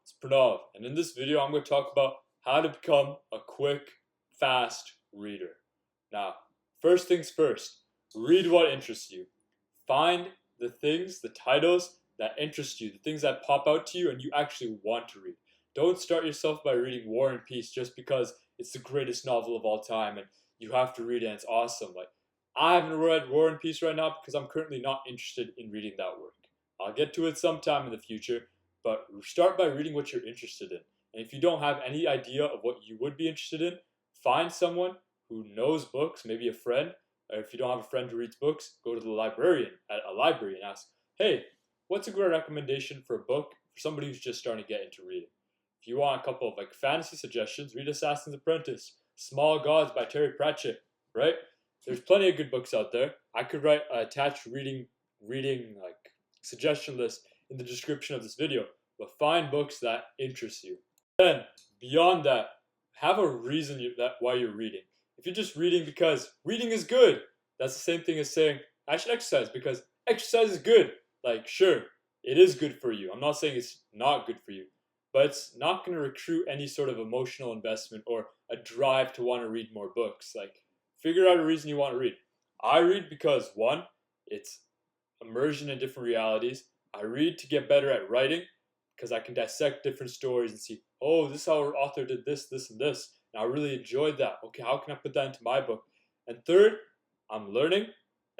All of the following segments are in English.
It's Pranav, and in this video I'm going to talk about how to become a quick, fast reader. Now, first things first, read what interests you. Find the things, the titles that interest you, the things that pop out to you and you actually want to read. Don't start yourself by reading War and Peace just because it's the greatest novel of all time and you have to read it and it's awesome. I haven't read War and Peace right now because I'm currently not interested in reading that work. I'll get to it sometime in the future, but start by reading what you're interested in. And if you don't have any idea of what you would be interested in, find someone who knows books, maybe a friend, or if you don't have a friend who reads books, go to the librarian at a library and ask, hey, what's a great recommendation for a book for somebody who's just starting to get into reading? If you want a couple of fantasy suggestions, read Assassin's Apprentice, Small Gods by Terry Pratchett, right? There's plenty of good books out there. I could write an attached reading suggestion list in the description of this video, but find books that interest you. Then, beyond that, have a reason why you're reading. If you're just reading because reading is good, that's the same thing as saying, I should exercise because exercise is good. Sure, it is good for you. I'm not saying it's not good for you, but it's not going to recruit any sort of emotional investment or a drive to want to read more books. Figure out a reason you want to read. I read because, one, it's immersion in different realities. I read to get better at writing because I can dissect different stories and see, oh, this is how our author did this, this, and this. And I really enjoyed that. Okay, how can I put that into my book? And third, I'm learning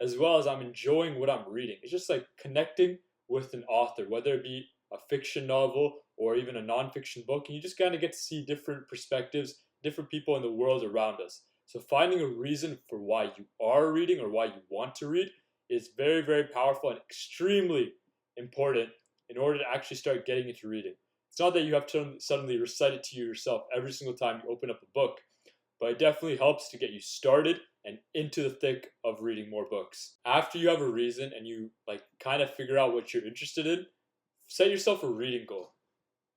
as well as I'm enjoying what I'm reading. It's just connecting with an author, whether it be a fiction novel or even a nonfiction book. And you just kind of get to see different perspectives, different people in the world around us. So finding a reason for why you are reading or why you want to read is very, very powerful and extremely important in order to actually start getting into reading. It's not that you have to suddenly recite it to yourself every single time you open up a book, but it definitely helps to get you started and into the thick of reading more books. After you have a reason and you kind of figure out what you're interested in, set yourself a reading goal.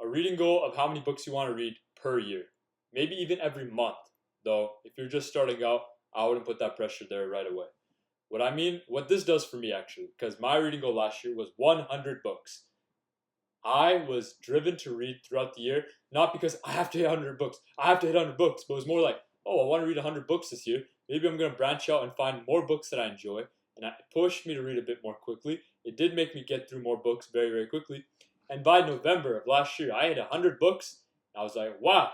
A reading goal of how many books you want to read per year. Maybe even every month. Though, if you're just starting out, I wouldn't put that pressure there right away. What this does for me actually, because my reading goal last year was 100 books. I was driven to read throughout the year, not because I have to hit 100 books, but it was more like, oh, I want to read 100 books this year. Maybe I'm going to branch out and find more books that I enjoy, and it pushed me to read a bit more quickly. It did make me get through more books very, very quickly. And by November of last year, I had 100 books, and I was like, wow,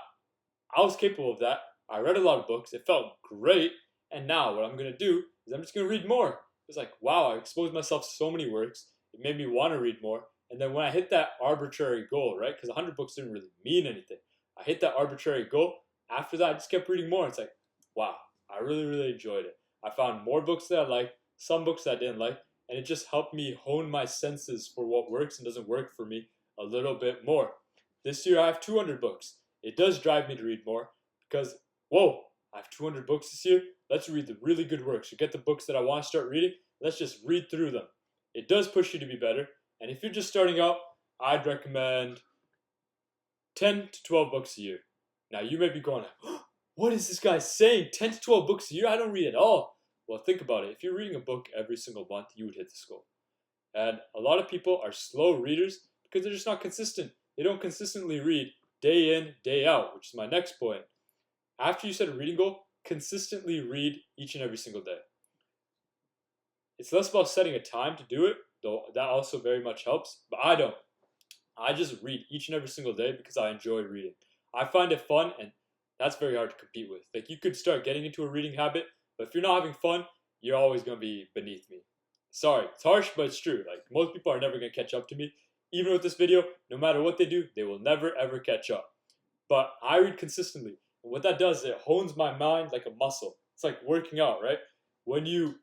I was capable of that. I read a lot of books. It felt great. And now what I'm going to do is I'm just going to read more. It's wow, I exposed myself to so many works. It made me want to read more. And then when I hit that arbitrary goal, right, because 100 books didn't really mean anything. I hit that arbitrary goal. After that, I just kept reading more. It's wow, I really, really enjoyed it. I found more books that I liked, some books that I didn't like, and it just helped me hone my senses for what works and doesn't work for me a little bit more. This year I have 200 books. It does drive me to read more because, whoa, I have 200 books this year. Let's read the really good works. You get the books that I want to start reading. Let's just read through them. It does push you to be better. And if you're just starting out, I'd recommend 10 to 12 books a year. Now, you may be going, what is this guy saying? 10 to 12 books a year? I don't read at all. Well, think about it. If you're reading a book every single month, you would hit this goal. And a lot of people are slow readers because they're just not consistent. They don't consistently read day in, day out, which is my next point. After you set a reading goal, consistently read each and every single day. It's less about setting a time to do it, though that also very much helps, but I don't. I just read each and every single day because I enjoy reading. I find it fun, and that's very hard to compete with. You could start getting into a reading habit, but if you're not having fun, you're always going to be beneath me. Sorry, it's harsh, but it's true. Most people are never going to catch up to me. Even with this video, no matter what they do, they will never ever catch up. But I read consistently. And what that does is it hones my mind like a muscle. It's like working out, right? When you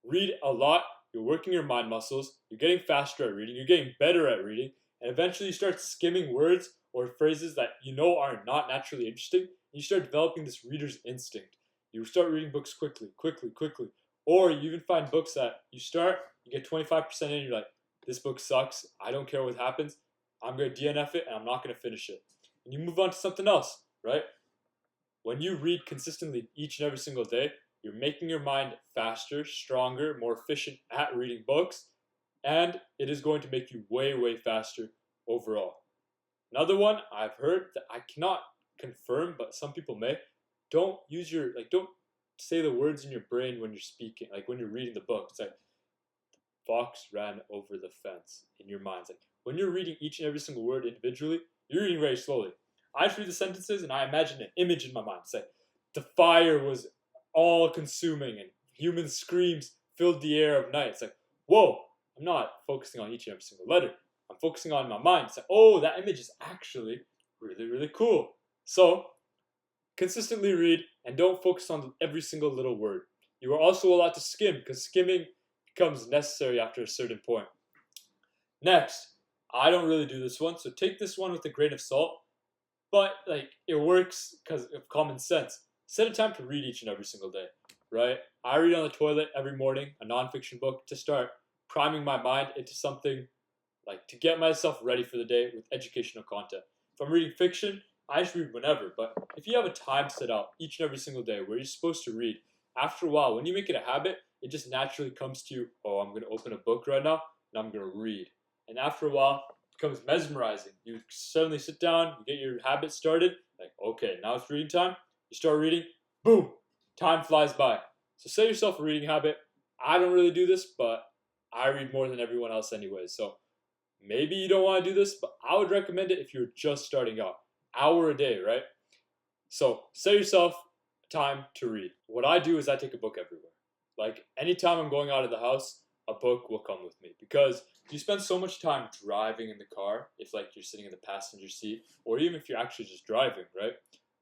read a lot, you're working your mind muscles, you're getting faster at reading, you're getting better at reading, and eventually you start skimming words or phrases that you know are not naturally interesting, and you start developing this reader's instinct. You start reading books quickly. Or you even find books that you start, you get 25% in, you're like, this book sucks, I don't care what happens, I'm going to DNF it, and I'm not going to finish it. And you move on to something else, right? When you read consistently each and every single day, you're making your mind faster, stronger, more efficient at reading books, and it is going to make you way, way faster overall. Another one I've heard that I cannot confirm, but some people may. Don't say the words in your brain when you're speaking, like when you're reading the book. It's like fox ran over the fence in your mind. It's like when you're reading each and every single word individually, you're reading very slowly. I just read the sentences and I imagine an image in my mind. It's like the fire was all consuming and human screams filled the air of night. It's like, whoa, I'm not focusing on each and every single letter. I'm focusing on my mind. It's like, oh, that image is actually really, really cool. So consistently read and don't focus on every single little word. You are also allowed to skim because skimming becomes necessary after a certain point. Next, I don't really do this one, so take this one with a grain of salt, but like it works because of common sense. Set a time to read each and every single day, right? I read on the toilet every morning a nonfiction book to start priming my mind into something like to get myself ready for the day with educational content. If I'm reading fiction, I just read whenever, but if you have a time set out each and every single day where you're supposed to read, after a while, when you make it a habit, it just naturally comes to you, oh, I'm going to open a book right now and I'm going to read. And after a while, it becomes mesmerizing. You suddenly sit down, you get your habit started, like, okay, now it's reading time. You start reading, boom, time flies by. So set yourself a reading habit. I don't really do this, but I read more than everyone else anyway. So maybe you don't want to do this, but I would recommend it if you're just starting out. Hour a day, right? So set yourself time to read. What I do is I take a book everywhere. Like anytime I'm going out of the house, a book will come with me because you spend so much time driving in the car if like you're sitting in the passenger seat or even if you're actually just driving, right?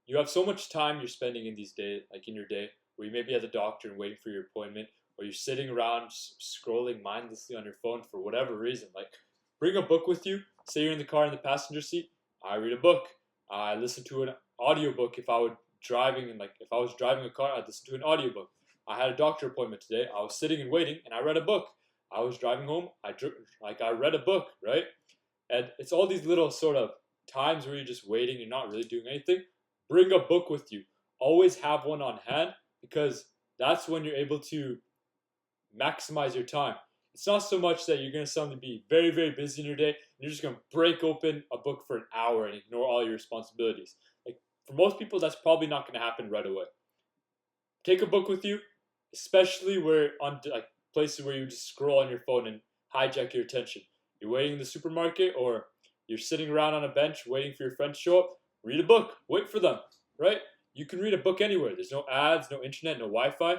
You have so much time you're spending in these days, like in your day, where you may be at the doctor and waiting for your appointment, or you're sitting around scrolling mindlessly on your phone for whatever reason. Like, bring a book with you. Say you're in the car in the passenger seat. I read a book. I listen to an audiobook if I was driving a car, I'd listen to an audiobook. I had a doctor appointment today. I was sitting and waiting, and I read a book. I was driving home. I read a book, right? And it's all these little sort of times where you're just waiting. You're not really doing anything. Bring a book with you. Always have one on hand because that's when you're able to maximize your time. It's not so much that you're going to suddenly be very, very busy in your day and you're just going to break open a book for an hour and ignore all your responsibilities. Like for most people, that's probably not going to happen right away. Take a book with you, especially where on like places where you just scroll on your phone and hijack your attention. You're waiting in the supermarket or you're sitting around on a bench waiting for your friends to show up. Read a book. Wait for them, right? You can read a book anywhere. There's no ads, no internet, no Wi-Fi.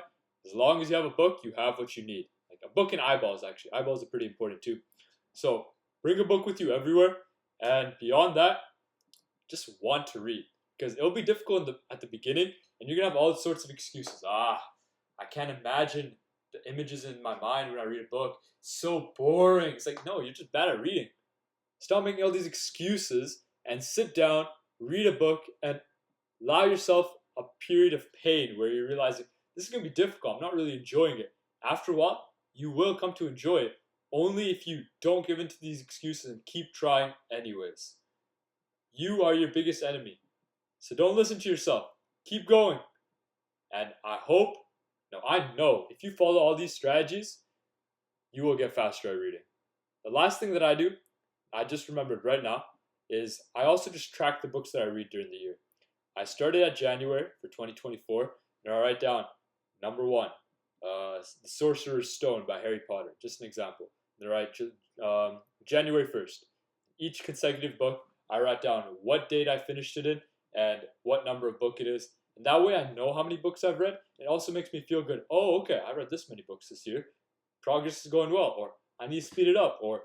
As long as you have a book, you have what you need. Like a book and eyeballs, actually. Eyeballs are pretty important too. So bring a book with you everywhere. And beyond that, just want to read. Because it'll be difficult at the beginning, and you're going to have all sorts of excuses. I can't imagine the images in my mind when I read a book. It's so boring. It's like, no, you're just bad at reading. Stop making all these excuses and sit down, read a book, and allow yourself a period of pain where you're realizing this is going to be difficult. I'm not really enjoying it. After a while, you will come to enjoy it only if you don't give in to these excuses and keep trying anyways. You are your biggest enemy. So don't listen to yourself. Keep going. And I know, if you follow all these strategies, you will get faster at reading. The last thing that I do, I just remembered right now, is I also just track the books that I read during the year. I started at January for 2024, and I write down number 1, The Sorcerer's Stone by Harry Potter, just an example. And I write January 1st. Each consecutive book, I write down what date I finished it in and what number of book it is. And that way I know how many books I've read. It also makes me feel good. Oh, okay, I read this many books this year. Progress is going well, or I need to speed it up, or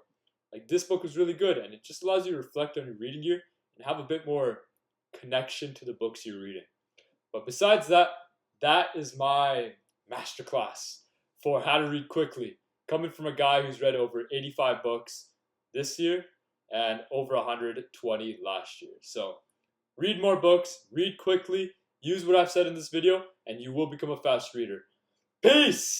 like this book was really good. And it just allows you to reflect on your reading year and have a bit more connection to the books you're reading. But besides that, that is my masterclass for how to read quickly, coming from a guy who's read over 85 books this year and over 120 last year. So read more books, read quickly, use what I've said in this video, and you will become a fast reader. Peace!